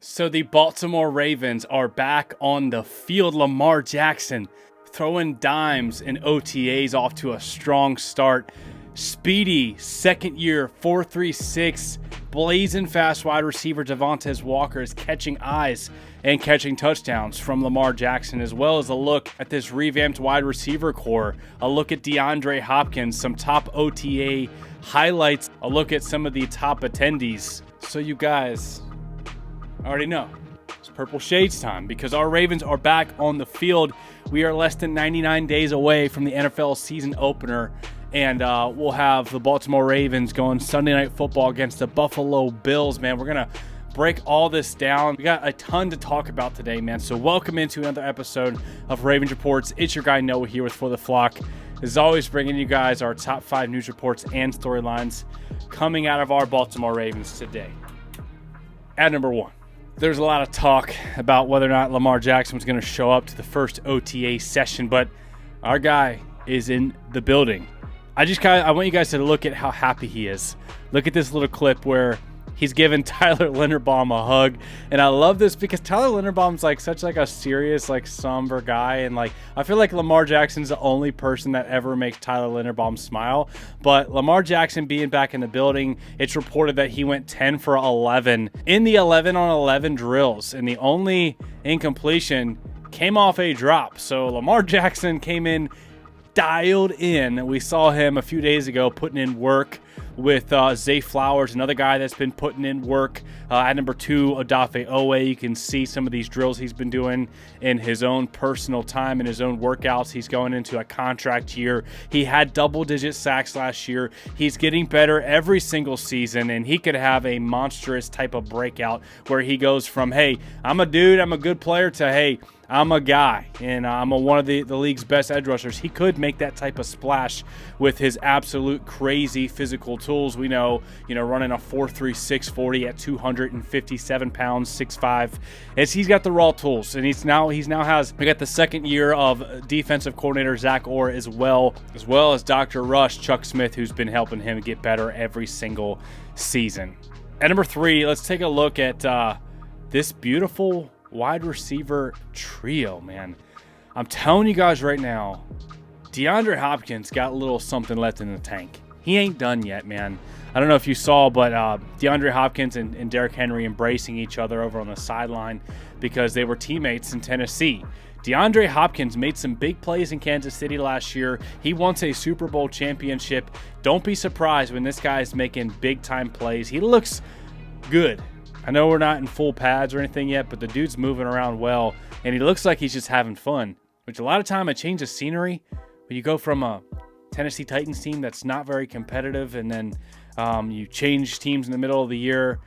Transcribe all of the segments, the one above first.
So the Baltimore Ravens are back on the field. Lamar Jackson throwing dimes and OTAs off to a strong start. Speedy, second year, 4.36, blazing fast wide receiver Devontez Walker is catching eyes and catching touchdowns from Lamar Jackson, as well as a look at this revamped wide receiver core, a look at Deandre Hopkins, some top OTA highlights, a look at some of the top attendees. So you guys already know it's Purple Shades time because our Ravens are back on the field. We are less than 99 days away from the NFL season opener, and we'll have the Baltimore Ravens going Sunday Night Football against the Buffalo Bills. Man, we're going to break all this down. We got a ton to talk about today, man. So welcome into another episode of Ravens Reports. It's your guy Noah here with For the Flock. As always, bringing you guys our top 5 news reports and storylines coming out of our Baltimore Ravens today. At number 1. There's a lot of talk about whether or not Lamar Jackson was going to show up to the first OTA session, but our guy is in the building. I want you guys to look at how happy he is. Look at this little clip where he's giving Tyler Linderbaum a hug, and I love this because Tyler Linderbaum's such a serious, somber guy, and I feel like Lamar Jackson's the only person that ever makes Tyler Linderbaum smile. But Lamar Jackson being back in the building, it's reported that he went 10 for 11 in the 11-on-11 drills, and the only incompletion came off a drop. So Lamar Jackson came in dialed in. We saw him a few days ago putting in work with Zay Flowers, another guy that's been putting in work. At number 2, Odafe Owe. You can see some of these drills he's been doing in his own personal time and his own workouts. He's going into a contract year. He had double-digit sacks last year. He's getting better every single season, and he could have a monstrous type of breakout where he goes from, hey, I'm a dude, I'm a good player, to, hey, I'm a guy, and I'm one of the league's best edge rushers. He could make that type of splash with his absolute crazy physical tools. We know, running a 4.36 40 at 257 pounds, 6'5". He's got the raw tools, and we got the second year of defensive coordinator Zach Orr as well as Dr. Rush, Chuck Smith, who's been helping him get better every single season. At number 3, let's take a look at this beautiful wide receiver trio, man. I'm telling you guys right now, Deandre Hopkins got a little something left in the tank. He ain't done yet, man. I don't know if you saw, but DeAndre Hopkins and Derrick Henry embracing each other over on the sideline because they were teammates in Tennessee. DeAndre Hopkins made some big plays in Kansas City last year. He wants a Super Bowl championship. Don't be surprised when this guy is making big-time plays. He looks good. I know we're not in full pads or anything yet, but the dude's moving around well, and he looks like he's just having fun, which a lot of time a change of scenery when you go from a Tennessee Titans team that's not very competitive, and then you change teams in the middle of the year,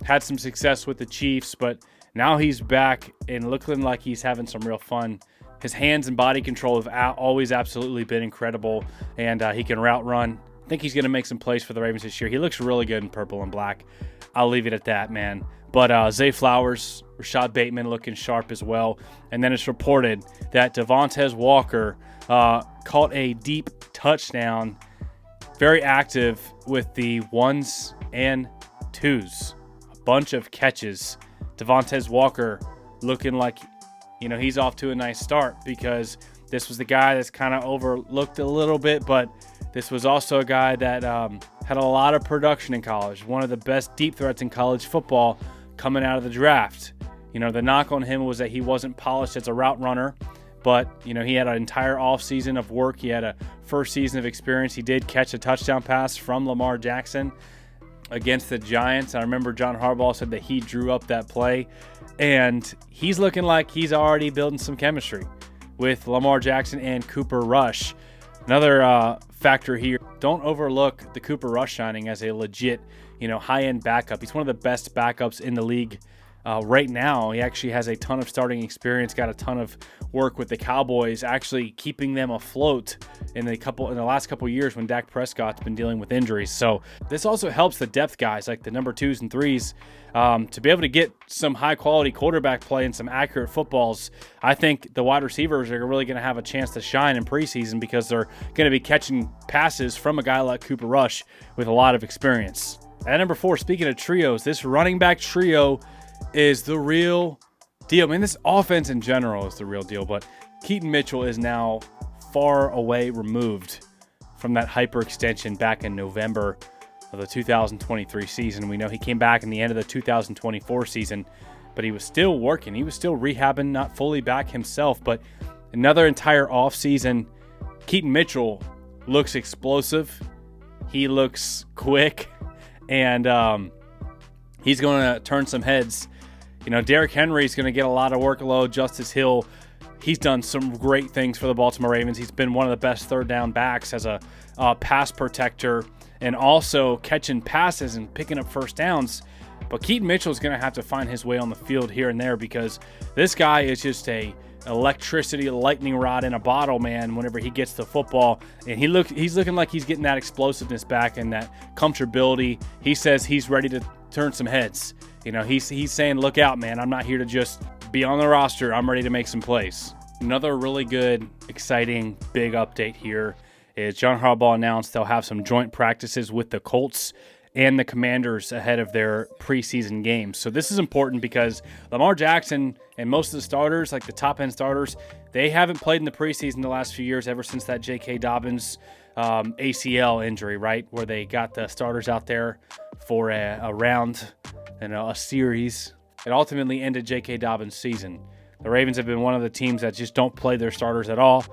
had some success with the Chiefs, but now he's back and looking like he's having some real fun. His hands and body control have always absolutely been incredible, and he can route run. I think he's going to make some plays for the Ravens this year. He looks really good in purple and black. I'll leave it at that, man. But Zay Flowers, Rashad Bateman looking sharp as well. And then it's reported that Devontez Walker caught a deep touchdown. Very active with the 1s and 2s. A bunch of catches. Devontez Walker looking like, he's off to a nice start because this was the guy that's kind of overlooked a little bit, but this was also a guy that had a lot of production in college. One of the best deep threats in college football coming out of the draft. The knock on him was that he wasn't polished as a route runner, but, he had an entire offseason of work. He had a first season of experience. He did catch a touchdown pass from Lamar Jackson against the Giants. I remember John Harbaugh said that he drew up that play, and he's looking like he's already building some chemistry with Lamar Jackson and Cooper Rush. Another factor here, don't overlook the Cooper Rush signing as a legit, high-end backup. He's one of the best backups in the league right now. He actually has a ton of starting experience, got a ton of work with the Cowboys, actually keeping them afloat in the last couple of years when Dak Prescott's been dealing with injuries. So this also helps the depth guys like the number 2s and 3s to be able to get some high-quality quarterback play and some accurate footballs. I think the wide receivers are really going to have a chance to shine in preseason because they're going to be catching passes from a guy like Cooper Rush with a lot of experience. At number 4, speaking of trios, this running back trio is the real deal. I mean, this offense in general is the real deal, but Keaton Mitchell is now far away removed from that hyperextension back in November of the 2023 season. We know he came back in the end of the 2024 season, but he was still working. He was still rehabbing, not fully back himself, but another entire offseason. Keaton Mitchell looks explosive. He looks quick, and he's going to turn some heads. You know, Derrick Henry's going to get a lot of workload. Justice Hill, he's done some great things for the Baltimore Ravens. He's been one of the best third down backs as a pass protector and also catching passes and picking up first downs. But Keaton Mitchell is going to have to find his way on the field here and there, because this guy is just a electricity lightning rod in a bottle, man, whenever he gets the football. And he's looking like he's getting that explosiveness back and that comfortability. He says he's ready to turn some heads. You know, he's saying, look out, man. I'm not here to just be on the roster. I'm ready to make some plays. Another really good, exciting, big update here is John Harbaugh announced they'll have some joint practices with the Colts and the Commanders ahead of their preseason games. So this is important because Lamar Jackson and most of the starters, like the top-end starters, they haven't played in the preseason the last few years, ever since that J.K. Dobbins ACL injury, right, where they got the starters out there for a round and a series. It ultimately ended J.K. Dobbins' season. The Ravens have been one of the teams that just don't play their starters at all.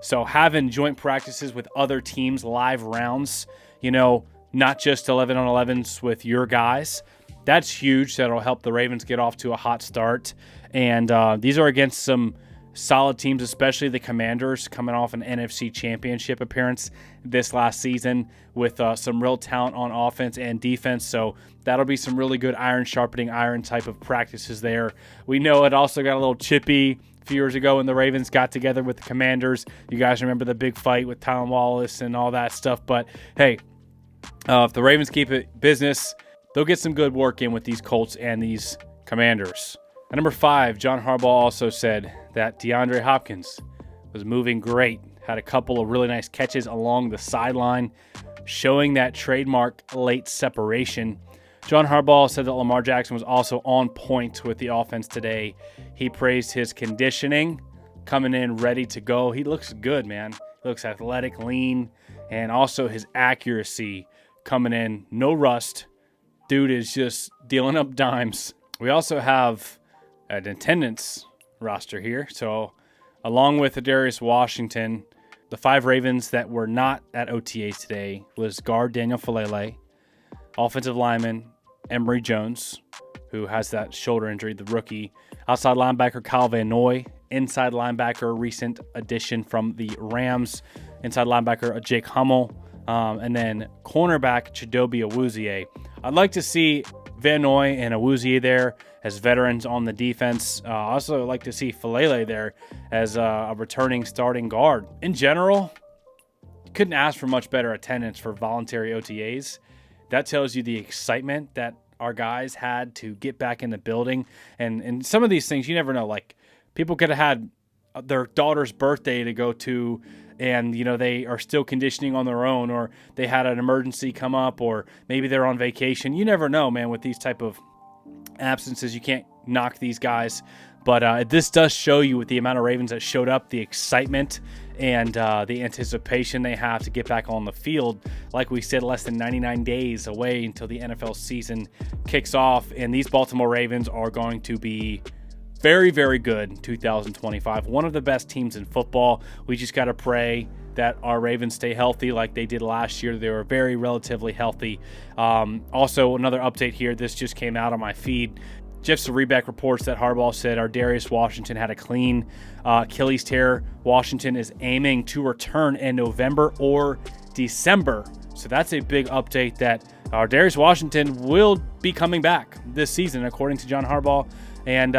So having joint practices with other teams, live rounds, you know, not just 11-on-11s with your guys, that's huge. That'll help the Ravens get off to a hot start. And these are against some solid teams, especially the Commanders, coming off an NFC Championship appearance this last season with some real talent on offense and defense. So that'll be some really good iron sharpening iron type of practices there. We know it also got a little chippy a few years ago when the Ravens got together with the Commanders. You guys remember the big fight with Tylan Wallace and all that stuff. But hey, if the Ravens keep it business, they'll get some good work in with these Colts and these Commanders. At number 5, John Harbaugh also said that Deandre Hopkins was moving great, had a couple of really nice catches along the sideline, showing that trademark late separation. John Harbaugh said that Lamar Jackson was also on point with the offense today. He praised his conditioning, coming in ready to go. He looks good, man. He looks athletic, lean, and also his accuracy coming in. No rust. Dude is just dealing up dimes. We also have an attendance roster here. So along with Darius Washington, the 5 Ravens that were not at OTAs today was guard Daniel Falele, offensive lineman Emory Jones, who has that shoulder injury, the rookie, outside linebacker Kyle Van Noy, inside linebacker, recent addition from the Rams, inside linebacker Jake Hummel, and then cornerback Chidobe Awuzie. I'd like to see Van Noy and Awuzie there as veterans on the defense. I also like to see Falele there as a returning starting guard. In general, you couldn't ask for much better attendance for voluntary OTAs. That tells you the excitement that our guys had to get back in the building. And some of these things, you never know. Like, people could have had their daughter's birthday to go to, and, you know, they are still conditioning on their own, or they had an emergency come up, or maybe they're on vacation. You never know, man, with these type of absences. You can't knock these guys. But this does show you, with the amount of Ravens that showed up, the excitement and the anticipation they have to get back on the field. Like we said, less than 99 days away until the NFL season kicks off. And these Baltimore Ravens are going to be very, very good in 2025. One of the best teams in football. We just got to pray that our Ravens stay healthy like they did last year. They were very relatively healthy. Also, another update here. This just came out on my feed. Jeff Zrebiec reports that Harbaugh said our Darius Washington had a clean Achilles tear. Washington is aiming to return in November or December. So that's a big update that our Darius Washington will be coming back this season, according to John Harbaugh. And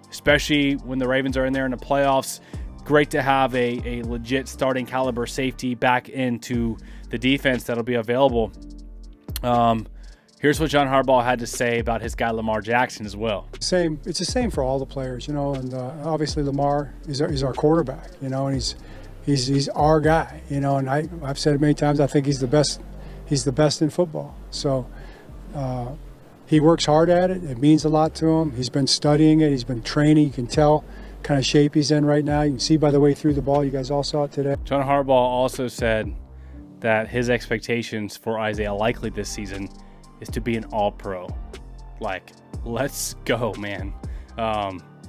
especially when the Ravens are in there in the playoffs, great to have a legit starting caliber safety back into the defense that'll be available. Here's what John Harbaugh had to say about his guy Lamar Jackson as well. It's the same for all the players, you know, and obviously Lamar is our quarterback, you know, and he's our guy, you know, and I've said it many times, I think he's the best in football. So he works hard at it. It means a lot to him. He's been studying it. He's been training. You can tell kind of shape he's in right now. You can see by the way through the ball. You guys all saw it today. John Harbaugh also said that his expectations for Isaiah Likely this season is to be an all-pro. Like, let's go, man.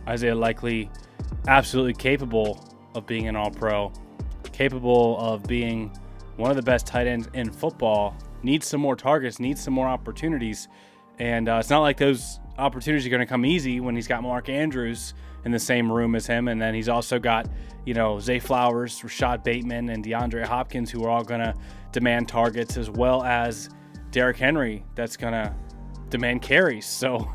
Isaiah Likely, absolutely capable of being an all-pro, capable of being one of the best tight ends in football, needs some more targets, needs some more opportunities. And it's not like those opportunities are going to come easy when he's got Mark Andrews in the same room as him. And then he's also got, Zay Flowers, Rashad Bateman, and DeAndre Hopkins, who are all going to demand targets, as well as Derrick Henry that's going to demand carries. So,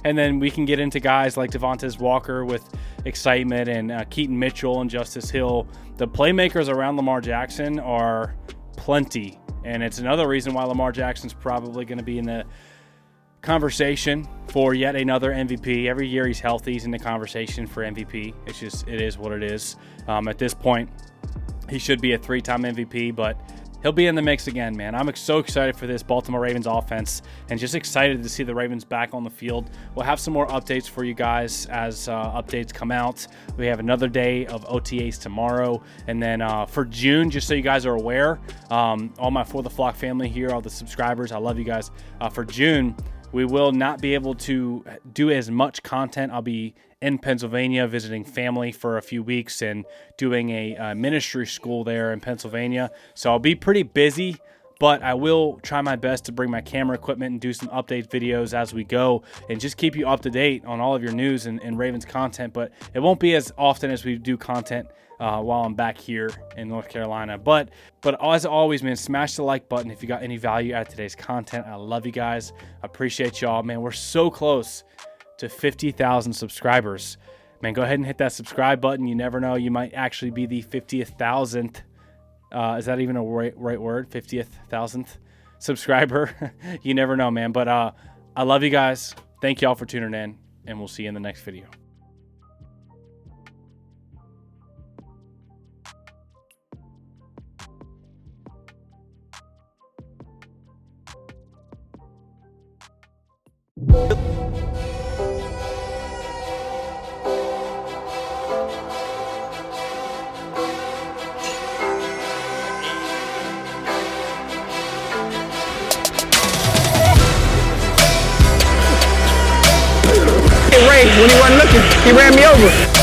and then we can get into guys like Devontez Walker with excitement, and Keaton Mitchell and Justice Hill. The playmakers around Lamar Jackson are plenty. And it's another reason why Lamar Jackson's probably going to be in the conversation for yet another MVP. Every year he's healthy, he's in the conversation for MVP. It is what it is. At this point, he should be a 3-time MVP, but he'll be in the mix again, man. I'm so excited for this Baltimore Ravens offense, and just excited to see the Ravens back on the field. We'll have some more updates for you guys as updates come out. We have another day of OTAs tomorrow, and then for June, just so you guys are aware, all my For the Flock family here, all the subscribers, I love you guys. For June, we will not be able to do as much content. I'll be in Pennsylvania visiting family for a few weeks and doing a ministry school there in Pennsylvania. So I'll be pretty busy, but I will try my best to bring my camera equipment and do some update videos as we go and just keep you up to date on all of your news and Ravens content. But it won't be as often as we do content while I'm back here in North Carolina. But as always, man, smash the like button if you got any value out of today's content. I love you guys. I appreciate y'all, man. We're so close to 50,000 subscribers. Man, go ahead and hit that subscribe button. You never know, you might actually be the 50,000th. Is that even a right word? 50,000th subscriber? You never know, man. But I love you guys. Thank y'all for tuning in, and we'll see you in the next video. Ray, when he wasn't looking, he ran me over.